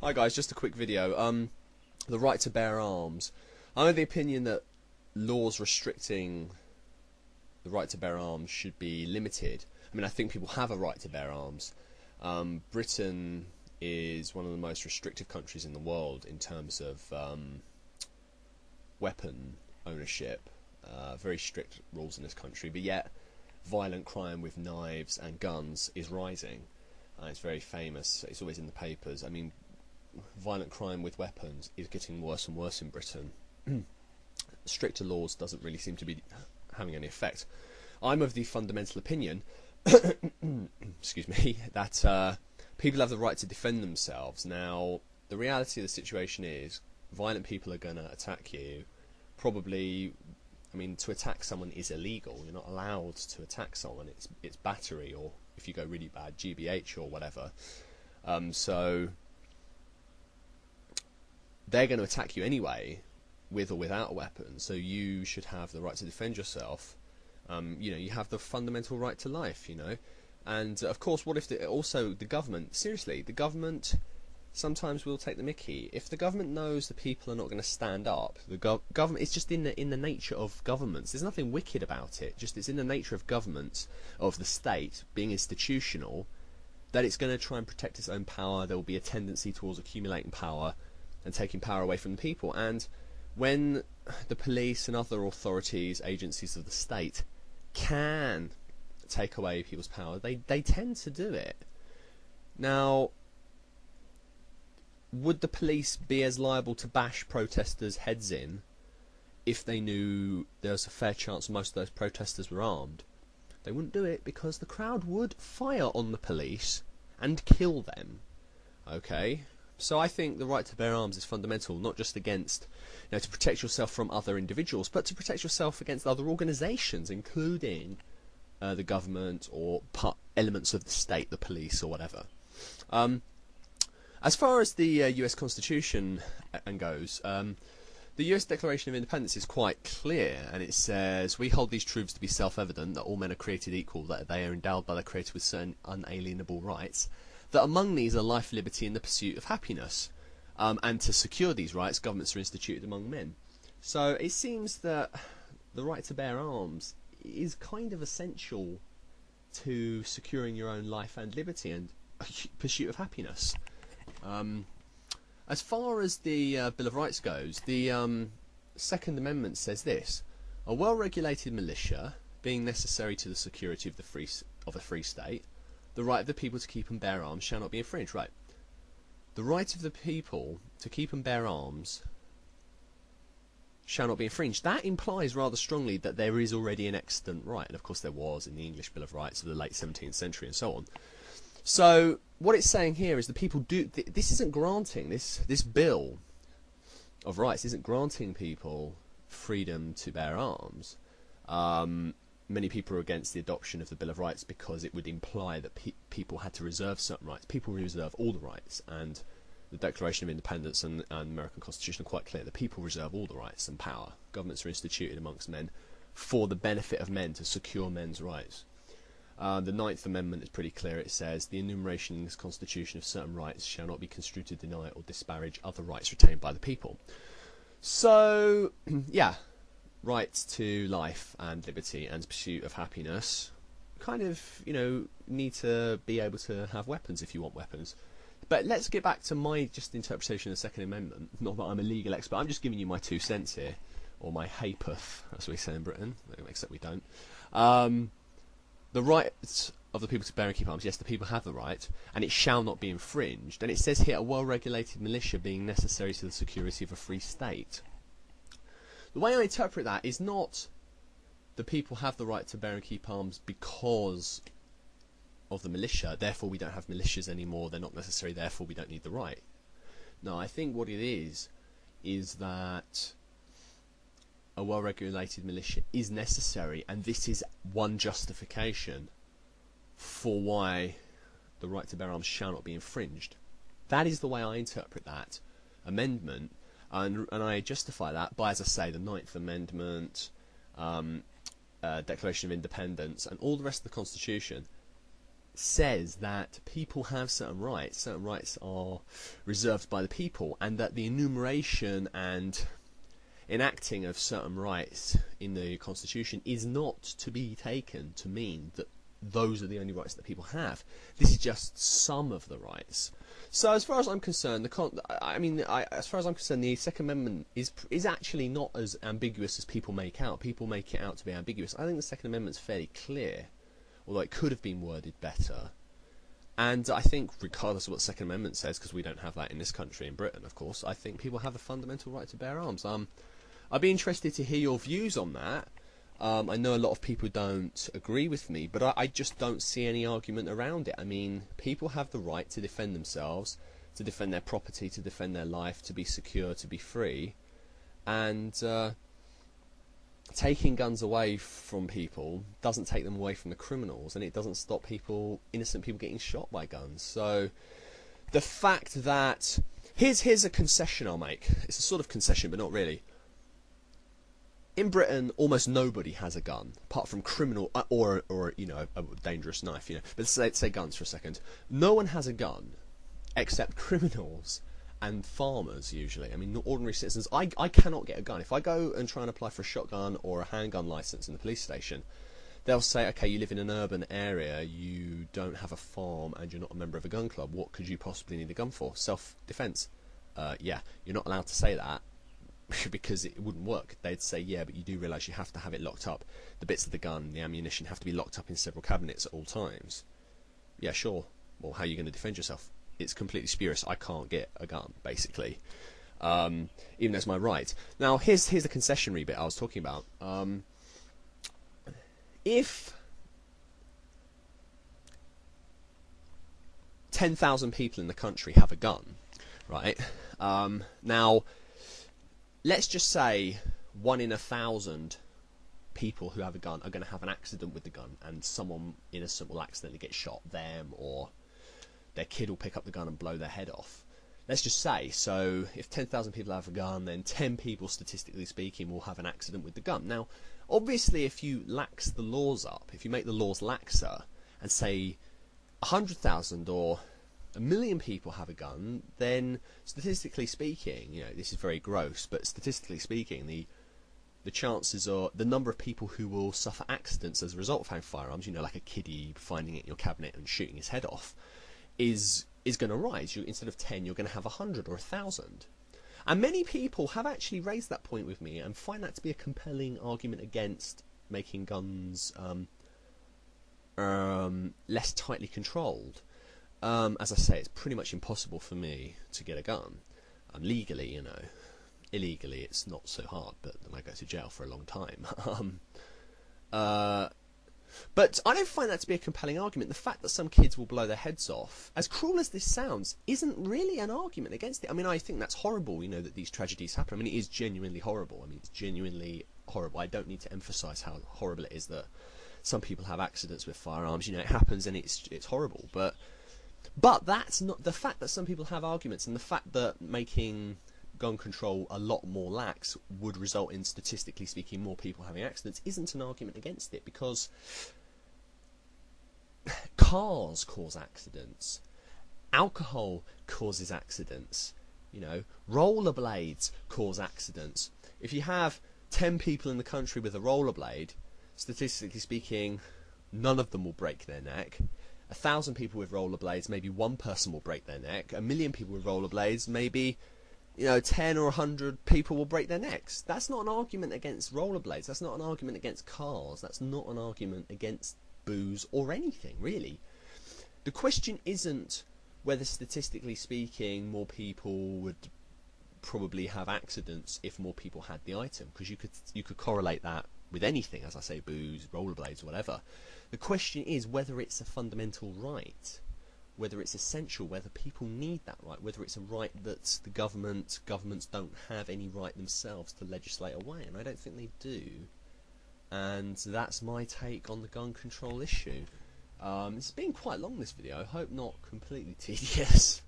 Hi guys, just a quick video. The right to bear arms. I'm of the opinion that laws restricting the right to bear arms should be limited. I mean, I think people have a right to bear arms. Britain is one of the most restrictive countries in the world in terms of weapon ownership. Very strict rules in this country, but yet violent crime with knives and guns is rising. It's very famous. It's always in the papers. I mean, violent crime with weapons is getting worse and worse in Britain. Stricter laws doesn't really seem to be having any effect. I'm of the fundamental opinion, excuse me, that people have the right to defend themselves. Now, the reality of the situation is, violent people are going to attack you. Probably, I mean, to attack someone is illegal. You're not allowed to attack someone. It's battery, or if you go really bad, GBH or whatever. So they're going to attack you anyway, with or without a weapon. So you should have the right to defend yourself. You have the fundamental right to life. And of course, what if the government? Seriously, the government sometimes will take the mickey. If the government knows the people are not going to stand up, the government, it's just in the nature of governments. There's nothing wicked about it. Just it's in the nature of governments, of the state being institutional, that it's going to try and protect its own power. There will be a tendency towards accumulating power and taking power away from the people. And when the police and other authorities, agencies of the state, can take away people's power, they tend to do it. Now, would the police be as liable to bash protesters' heads in if they knew there was a fair chance most of those protesters were armed? They wouldn't do it, because the crowd would fire on the police and kill them. Okay? So I think the right to bear arms is fundamental, not just against, to protect yourself from other individuals, but to protect yourself against other organisations, including the government or elements of the state, the police or whatever. As far as the US Constitution goes, the US Declaration of Independence is quite clear, and it says, "We hold these truths to be self-evident, that all men are created equal, that they are endowed by their Creator with certain unalienable rights, that among these are life, liberty, and the pursuit of happiness. And to secure these rights, governments are instituted among men." So it seems that the right to bear arms is kind of essential to securing your own life and liberty and pursuit of happiness. As far as the Bill of Rights goes, the Second Amendment says this: "A well-regulated militia, being necessary to the security of a free state, the right of the people to keep and bear arms shall not be infringed." Right. The right of the people to keep and bear arms shall not be infringed. That implies rather strongly that there is already an extant right. And of course there was in the English Bill of Rights of the late 17th century and so on. So what it's saying here is the people do... This isn't granting, this Bill of Rights isn't granting people freedom to bear arms. Many people are against the adoption of the Bill of Rights because it would imply that people had to reserve certain rights. People reserve all the rights, and the Declaration of Independence and the American Constitution are quite clear that people reserve all the rights and power. Governments are instituted amongst men for the benefit of men, to secure men's rights. The Ninth Amendment is pretty clear. It says, "The enumeration in this Constitution of certain rights shall not be construed to deny or disparage other rights retained by the people." So, yeah. Rights to life and liberty and pursuit of happiness kind of, need to be able to have weapons if you want weapons. But let's get back to my just interpretation of the Second Amendment. Not that I'm a legal expert, I'm just giving you my 2 cents here, or my ha'porth, as we say in Britain, except we don't. The right of the people to bear and keep arms, yes, the people have the right, and it shall not be infringed. And it says here, "A well-regulated militia being necessary to the security of a free state." The way I interpret that is not the people have the right to bear and keep arms because of the militia, therefore we don't have militias anymore, they're not necessary, therefore we don't need the right. No, I think what it is that a well-regulated militia is necessary, and this is one justification for why the right to bear arms shall not be infringed. That is the way I interpret that amendment. And I justify that by, as I say, the Ninth Amendment, Declaration of Independence, and all the rest of the Constitution. says that people have certain rights are reserved by the people, and that the enumeration and enacting of certain rights in the Constitution is not to be taken to mean that those are the only rights that people have. This is just some of the rights. So as far as I'm concerned, as far as I'm concerned, the Second Amendment is actually not as ambiguous as people make out. People make it out to be ambiguous. I think the Second Amendment's fairly clear, although it could have been worded better. And I think, regardless of what the Second Amendment says, because we don't have that in this country, in Britain, of course, I think people have a fundamental right to bear arms. I'd be interested to hear your views on that. I know a lot of people don't agree with me, but I just don't see any argument around it. I mean, people have the right to defend themselves, to defend their property, to defend their life, to be secure, to be free. And taking guns away from people doesn't take them away from the criminals, and it doesn't stop innocent people getting shot by guns. So the fact that... Here's a concession I'll make. It's a sort of concession, but not really. In Britain, almost nobody has a gun, apart from criminal or a dangerous knife. But let's say guns for a second. No one has a gun except criminals and farmers, usually. I mean, not ordinary citizens. I cannot get a gun. If I go and try and apply for a shotgun or a handgun license in the police station, they'll say, okay, you live in an urban area, you don't have a farm, and you're not a member of a gun club. What could you possibly need a gun for? Self-defense. Yeah, you're not allowed to say that, because it wouldn't work. They'd say, yeah, but you do realise you have to have it locked up. The bits of the gun, the ammunition, have to be locked up in several cabinets at all times. Yeah, sure. Well, how are you going to defend yourself? It's completely spurious. I can't get a gun, basically. Even though it's my right. Now, here's the concessionary bit I was talking about. If 10,000 people in the country have a gun, right? Now... let's just say 1 in 1,000 people who have a gun are going to have an accident with the gun, and someone innocent will accidentally get shot, them or their kid will pick up the gun and blow their head off. Let's just say, so if 10,000 people have a gun, then 10 people, statistically speaking, will have an accident with the gun. Now, obviously, if you lax the laws up, if you make the laws laxer, and say 100,000 or 1 million people have a gun, then statistically speaking, this is very gross, but statistically speaking, the chances are, the number of people who will suffer accidents as a result of having firearms, like a kiddie finding it in your cabinet and shooting his head off, is going to rise. Instead of 10, you're going to have 100 or 1,000. And many people have actually raised that point with me and find that to be a compelling argument against making guns less tightly controlled. As I say, it's pretty much impossible for me to get a gun. Legally, illegally it's not so hard, but then I go to jail for a long time. But I don't find that to be a compelling argument. The fact that some kids will blow their heads off, as cruel as this sounds, isn't really an argument against it. I mean, I think that's horrible, that these tragedies happen. I mean, it is genuinely horrible. It's genuinely horrible. I don't need to emphasise how horrible it is that some people have accidents with firearms. It happens and it's horrible. But that's not the fact that some people have arguments, and the fact that making gun control a lot more lax would result in, statistically speaking, more people having accidents isn't an argument against it, because cars cause accidents, alcohol causes accidents, rollerblades cause accidents. If you have 10 people in the country with a rollerblade, statistically speaking, none of them will break their neck. 1,000 people with rollerblades, maybe one person will break their neck. 1 million people with rollerblades, maybe 10 or 100 people will break their necks. That's not an argument against rollerblades. That's not an argument against cars. That's not an argument against booze or anything, really. The question isn't whether, statistically speaking, more people would probably have accidents if more people had the item, because you could correlate that with anything, as I say, booze, rollerblades, whatever. The question is whether it's a fundamental right, whether it's essential, whether people need that right, whether it's a right that the governments don't have any right themselves to legislate away, and I don't think they do. And that's my take on the gun control issue. It's been quite long, this video. I hope not completely tedious.